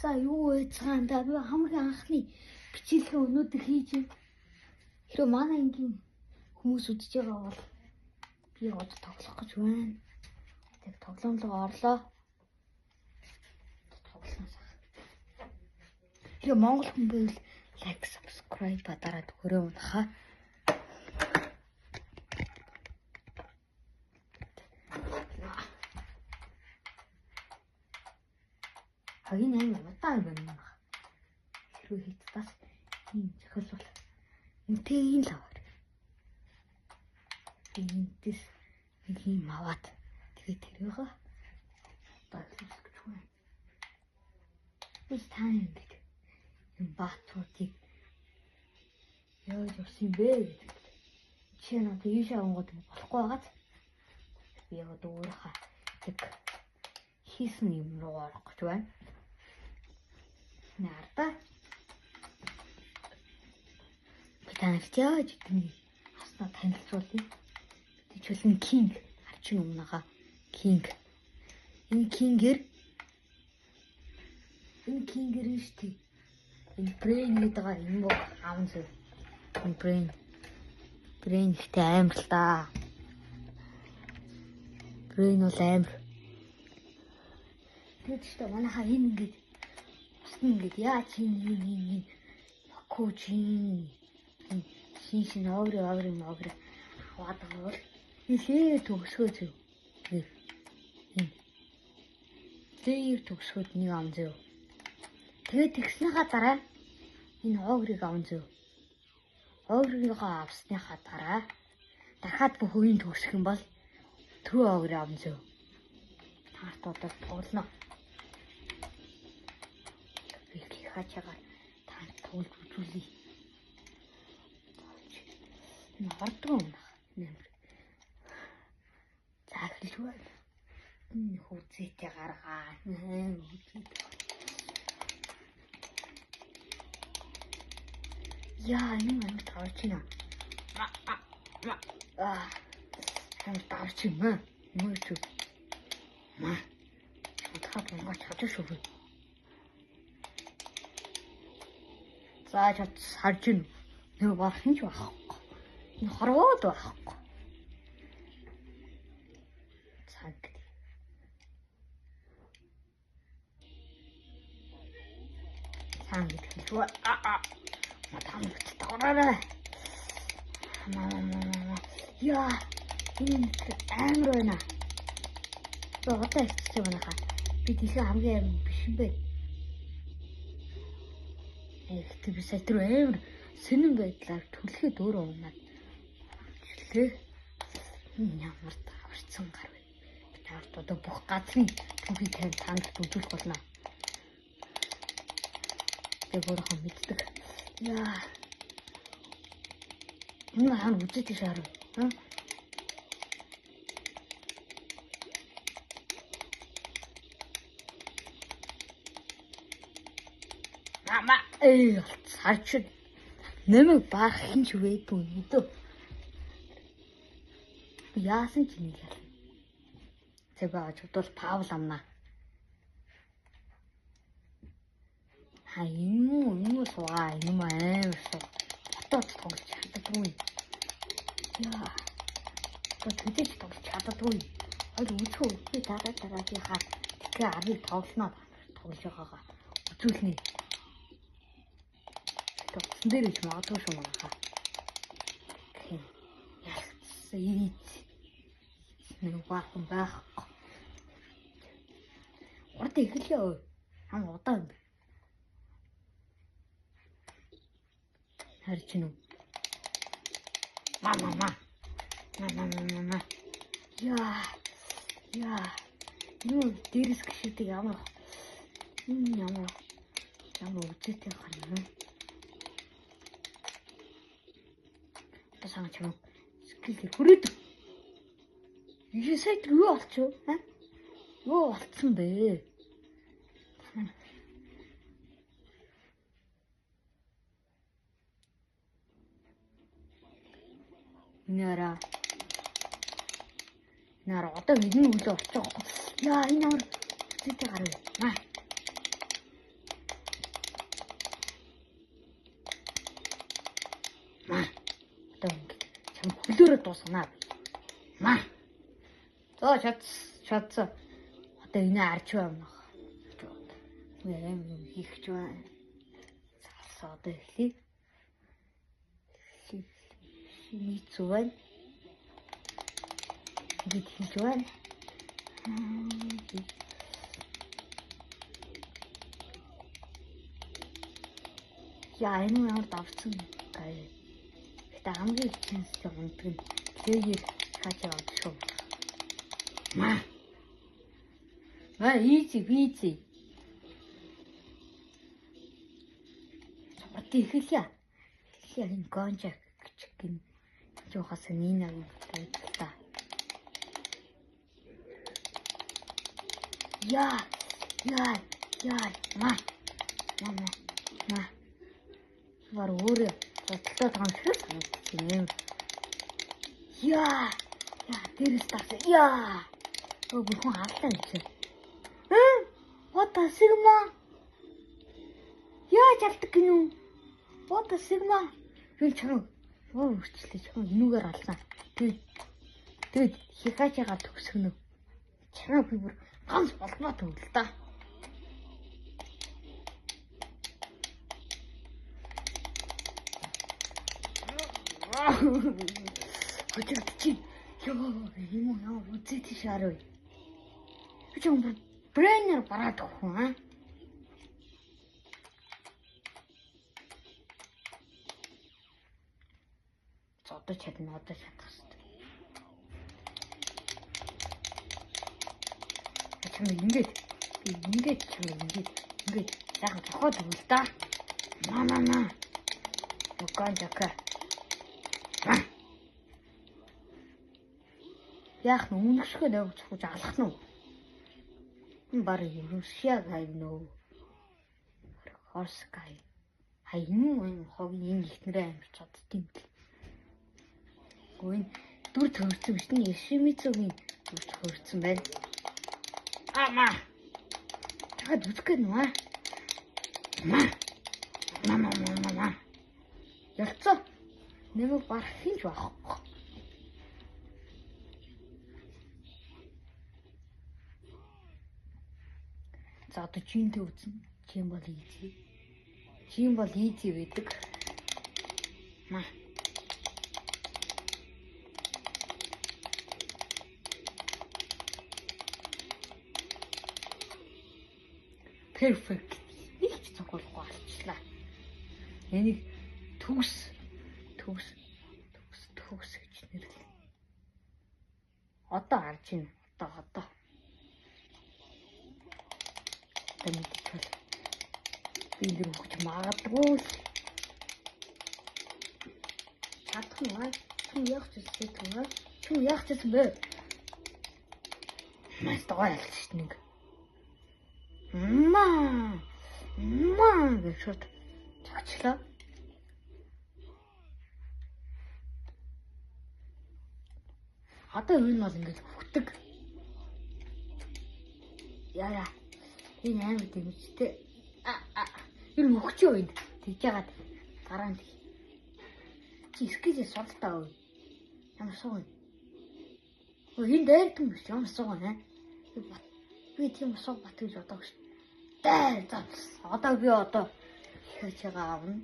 За юу яцгаан да би хамгийн анхны бичлэгээ өнөөдөр хийж юм. Хэрэв манай ингийн хүмүүс үзэж байгаа бол би одоо тоглох гэж байна. Тэг тоглоом руу орлоо. Тоглосноо. Хэрэв Монгол хүн байвал лайк, subscribe дараад өгөөрэй унахаа. Энэ амар удаан байна. Хэрвээ хийх бас ийм зохиолвол энтэй л аваар. Энтэс нэг юм аваад тэгээд тэрийг баглах гэж байна. Би тань ингэж энэ баатуудыг яаж явсан бэ гэдэг. Чи надад ийш авангууд болохгүй байгаад би яг өөрийнхөө тэг хийсэн юм руу орох гэж байна. Нарта. Таньж яаж гэдгийг хаснаа танилцуулъя. Тэжүүлэн King авчин өмнөгаа King. Энэ King-ээр штий. Энэ Brain гэдэг юм уу аавн зөв. Энэ Brain ихтэй амар л да. Brain бол амар. Тэгээд ч манайхаа энэ ингэж ингээд яа чи энэ коучинг шин оври аваад бол ихээ төгсгөө зөв. Зэйр төгсгөөд нэг ам зөв. Тэгээд тэгснийхаа дараа энэ оврыг аван зөв. Оврыгоо авсныхаа дараа дахиад бүх үеийн төгсөх юм бол түрүү оврыг аван зөв. Таартуудад тоглоно. Хачагаар тань туулж үзүүлээ. Энэ ордгоо унах нэмэр. Захилж байна. Энэ хүүцээтэй гаргаа. Яа, энэ манд тавч юм. Хам тавч юм. Мөөч. Тахад монгол чадж шүү. За чад сарж ин нэг барах нь ч байхгүй. Энэ хорвоод байхгүй. Цаг. Цаг гэдэг нь матам тавраа. Яа, энэ амар байна. Одоо ихтэй байна хаа. Би тийшээ хамгийн амар биш юм бэ. Тэг би сайтар амар сэнэн байдлаар түлхээд өөрөө унаад. Члээ. Ямар таварцсан гар вэ? Би таарт одоо бүх газрын түүхийг танд үзүүлэх болно. Тэг өөрөө мэддэг. Яа. Энэ хаан үзэж шаарав. Мама сарчид нэмэг баах хин ч вэйдгүй мэдөө. Яасан ч нэг ял. Тэг ааж бол Паул амнаа. Энэ суугаа юм амар суу. Хотод тоглож чаддаггүй. Яа. Тэтгэж тоглож чаддаггүй. Үзүү би дараагийнхаа тэгээ арыг тоглоно тоглож байгаагаа үзүүлнэ. Дээр ч магадгүй шүү манайхаа. Яасан нэг баахан байхгүй. Урд эхэлээ. Хам удаан. Харж гинөө. Мама. Яа. Юу дээрс гişэдэг ямар үжитэй харна. Санаач юм. Скил хүрээд. Юу сайт юу болчихв? Юу болцсон бэ? Нара одоо бидний үлээ орчих. Яа энэ ямар зүйтэй гарав. өөрөө дуусгана. Маа. Зөө шатсан. Одоо энэ арч байна. Яам хийх ч байна. Цаасаа одоо эхлэе. Шимицүү байна. Бид хийж байна. Яа, энэ ямар давцсан гай. Гэтэ хамгийн ихэнсээ ундаг нь плеер хаач яваад шүү. Маа. Easy. Чамд ихэлээ. Энэ гонжа гин жоохоос нина юм байна. Яа. Маа. Вар өөрөө бодлоо томчрол юм. Яа, дээрээс таарсан. Яа. Бүрхэн хаалтай юм чи. What the Sigma? Яа, чалдаг гинүү. What the Sigma? Юу чам. Үрчлээ чам энүүгээр алсан. Тэгэд хикачаага төгсгөнө. Чам би бүр ганц болмоо төгөл та. Хочигдчих. Яа, үзээд шаарой. Чам брэнер бараад өгөх. Одоо чадах хэрэгтэй. Чам ингээд яах зохиод өгөл та. Маа. Оканжака. Яах нь үнэшгөө навч хууж алах нь. Барыг Русиа гайноо. Хорскай. Хаян хогийн ихнэрээ амирч чаддсан юм. Гүн дүр төрсөн биш нь Яшимицугийн дүр төрсөн байна. Маа. Tagad үзэх гээд нөө. Маа. Ялцаа. Нэг барах хинж байхгүй. За одоо чинтэй үзнэ. Чин бол easy байдаг. Маа. Perfect. Их ч цогцолгүй болчихлаа. Энийг төгс гэж нэрлэв. Одоо харж байна. Одоо. Тэмдэглэл. Би энэ рүү хөж магадгүй. Чадах нь аа. Чүн яах гэсэн бэ? Маш тооялж шít нэг. Маа гэж чачлаа. Одоо энэ бол ингэж хөвтөг. Яа. Энэ амар дэмжтэй. Энэ мөхчөө энэ. Тэгж яагаад гараанд. Чи скизээ суултаа өө. Ямар суу. Энэ дээр юм биш ямар суу нэ. Би тийм суу бат гэж бодож. Одоо би хаач байгаа авна.